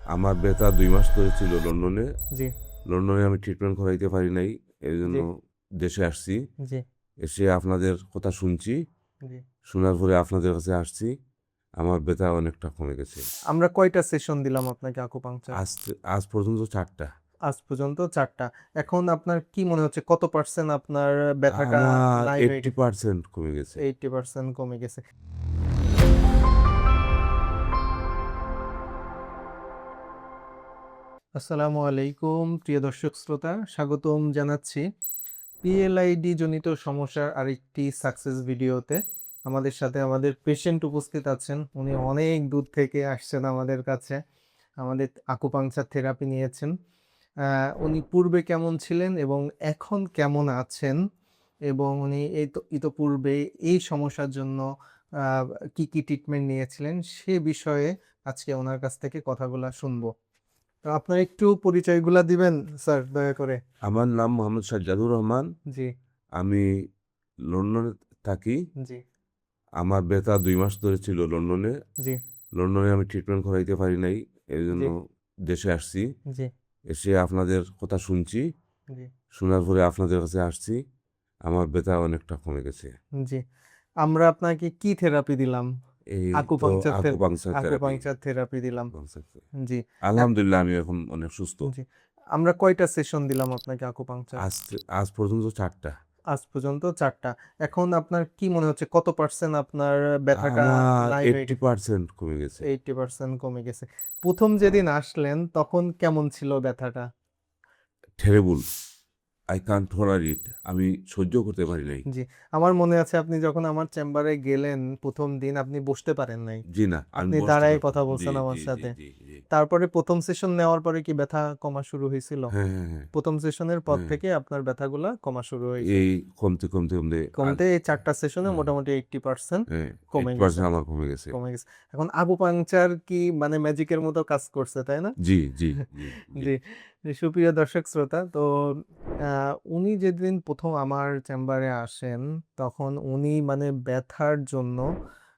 আমার ব্যথা ২ মাস ধরে ছিল লন্ডনে। জি, লন্ডনে আমি ট্রিটমেন্ট করাইতে পারি নাই। এজন্য জি, দেশে আসছি। জি, এসে আপনাদের কথা শুনছি। জি। শোনার পরে আপনাদের কাছে আসছি। আমার ব্যথা অনেকটা কমে গেছে। আমরা কয়টা সেশন দিলাম আপনাকে আকুপাংচার? আজ পর্যন্ত ৪ টা। আজ পর্যন্ত ৪ টা। এখন আপনার কি মনে হচ্ছে কত% আপনার ব্যথাটা আমার নাই হয়ে গেছে? 80% কমে গেছে। 80% কমে গেছে। আসসালামু আলাইকুম প্রিয় দর্শক শ্রোতা, স্বাগতম জানাচ্ছি পিএলআইডি জনিত সমস্যার আরেকটি সাকসেস ভিডিওতে। আমাদের সাথে আমাদের পেশেন্ট উপস্থিত আছেন। উনি অনেক দূর থেকে আসছেন আমাদের কাছে। আমাদের আকুপাংচার থেরাপি নিয়েছেন। উনি পূর্বে কেমন ছিলেন এবং এখন কেমন আছেন, এবং উনি ইতপূর্বে এই সমস্যার জন্য আ কি ট্রিটমেন্ট নিয়েছিলেন সে বিষয়ে আজকে ওনার কাছ থেকে কথাগুলা শুনবো। তো আপনার একটু পরিচয়গুলা দিবেন স্যার, দয়া করে? আমার নাম মোহাম্মদ সাজ্জাদুর রহমান। জি, আমি লন্ডনে থাকি। জি, আমার ব্যথা ২ মাস ধরে ছিল লন্ডনে। জি, লন্ডনে আমি ট্রিটমেন্ট করাইতে পারি নাই। এজন্য জি, দেশে আসছি। জি, এসে আপনাদের কথা শুনছি। জি, শোনার পরে আপনাদের কাছে আসছি। আমার ব্যথা অনেকটা কমে গেছে। জি। আমরা আপনাকে কি থেরাপি দিলাম? এই তো acupuncture acupuncture therapy. Acupuncture therapy দিলাম। জি, এ আলহামদুলিল্লাহ আমি এখন অনেক সুস্থ। জি। আমরা কয়টা সেশন দিলাম আপনাকে আকুপাংচার? আজ পর্যন্ত ৪ টা। আজ পর্যন্ত ৪ টা। এখন আপনার কি মনে হচ্ছে কত% আপনার ব্যথাটা আমার নাই হয়ে গেছে? 80% কমে গেছে। 80% কমে গেছে। ১ম যেদিন আসলেন তখন কেমন ছিল ব্যথাটা? Terrible. I can't tolerate it. আমি সহ্য করতে পারি নাই। জি, আমার মনে আছে আপনি যখন আমার চেম্বারে গেলেন ১ম দিন আপনি বসতে পারেন নাই। জি না, আমি আপনি বসতে দাঁড়ায় পারব কথা না। জি, বলছেন আমার জি, জি, সাথে। জি, জি। তারপরে ১ম সেশন নেওয়ার পরে কি ব্যথা কমা শুরু হয়েছিল? হ্যাঁ, হ্যাঁ, হ্যাঁ। ১ম সেশনের পর হ্যাঁ। থেকে আপনার ব্যথাগুলা কমা শুরু হয়েছে। এই কমতে আর কমতে এই ৪ টা সেশনে হ্যাঁ, মোটামুটি 80% হ্যাঁ, কমে গেছে। 80% আমার কমে গেছে। কমে গেছে। এখন আকুপাংচার কি মানে ম্যাজিকের মতো কাজ করছে, তাই না? জি, জি, জি, জি। জি, জি, সুপ্রিয় দর্শক শ্রোতা, তো আ উনি যেদিন ১ম আমার চেম্বারে আসেন, তখন উনি মানে ব্যথার জন্য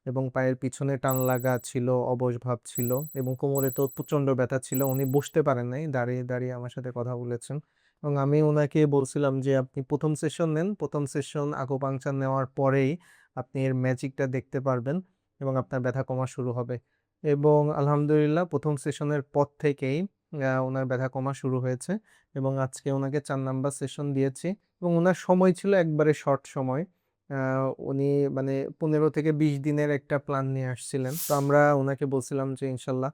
এবং পায়ের পিছনে টান লাগা ছিল, অবশ ভাব ছিল এবং কোমরে তো প্রচণ্ড ব্যথা ছিল। উনি বসতে পারেন নাই। দাঁড়িয়ে আমার সাথে কথা বলেছেন এবং আমি উনাকে বলছিলাম যে, "আপনি ১ম সেশন নেন। ১ম সেশন আকুপাংচার নেওয়ার পরেই আপনি এর ম্যাজিকটা দেখতে পারবেন এবং আপনার ব্যথা কমা শুরু হবে।" এবং আলহামদুলিল্লাহ ১ম সেশনের পর থেকেই উনার ব্যথা কমা শুরু হয়েছে এবং আজকে উনাকে ৪ নাম্বার সেশন দিয়েছি এবং উনার সময় ছিল একবারে শর্ট সময়। আ উনি মানে ১৫ থেকে ২০ দিনের একটা প্ল্যান নিয়ে আসছিলেন। তো আমরা উনাকে বলছিলাম যে, "ইনশাআল্লাহ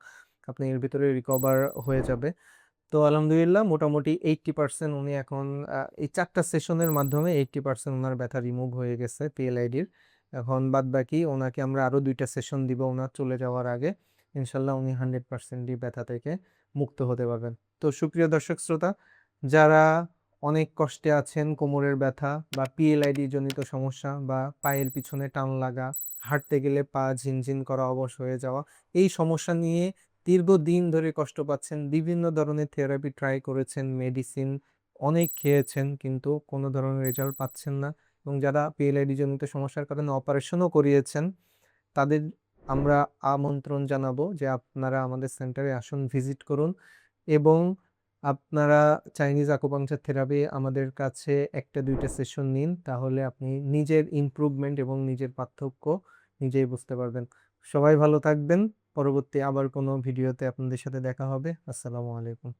আপনি এর ভিতরে রিকভার হয়ে যাবে।" তো আলহামদুলিল্লাহ মোটামুটি 80% উনি এখন এই ৪ টা সেশনের মাধ্যমে 80% উনার ব্যথা রিমুভ হয়ে গেছে পিএলআইডির। এখন বাদবাকি উনাকে আমরা আরো ২ টা সেশন দিব উনার চলে যাওয়ার আগে। ইনশাআল্লাহ উনি 100% ই ব্যথা থেকে মুক্ত হতে পারবেন। তো সুপ্রিয় দর্শক শ্রোতা, যারা অনেক কষ্টে আছেন, কোমরের ব্যথা বা পিএলআইডি জনিত সমস্যা বা পায়ের পিছনে টান লাগা, হাঁটতে গেলে পা ঝিনঝিন করা, অবশ হয়ে যাওয়া, এই সমস্যা নিয়ে দীর্ঘদিন ধরে কষ্ট পাচ্ছেন, বিভিন্ন ধরনের থেরাপি ট্রাই করেছেন, মেডিসিন অনেক খেয়েছেন কিন্তু কোনো ধরনের রেজাল্ট পাচ্ছেন না, এবং যারা পিএলআইডি জনিত সমস্যার কারণে অপারেশনও করিয়েছেন, তাদের আমরা আমন্ত্রণ জানাবো যে আপনারা আমাদের সেন্টারে আসুন, ভিজিট করুন এবং আপনারা চাইনিজ আকুপাংচার থেরাপি আমাদের কাছে ১ টা ২ টা সেশন নিন। তাহলে আপনি নিজের ইমপ্রুভমেন্ট এবং নিজের পার্থক্য নিজেই বুঝতে পারবেন। সবাই ভালো থাকবেন। পরবর্তী আবার কোনো ভিডিওতে আপনাদের সাথে দেখা হবে। আসসালামু আলাইকুম।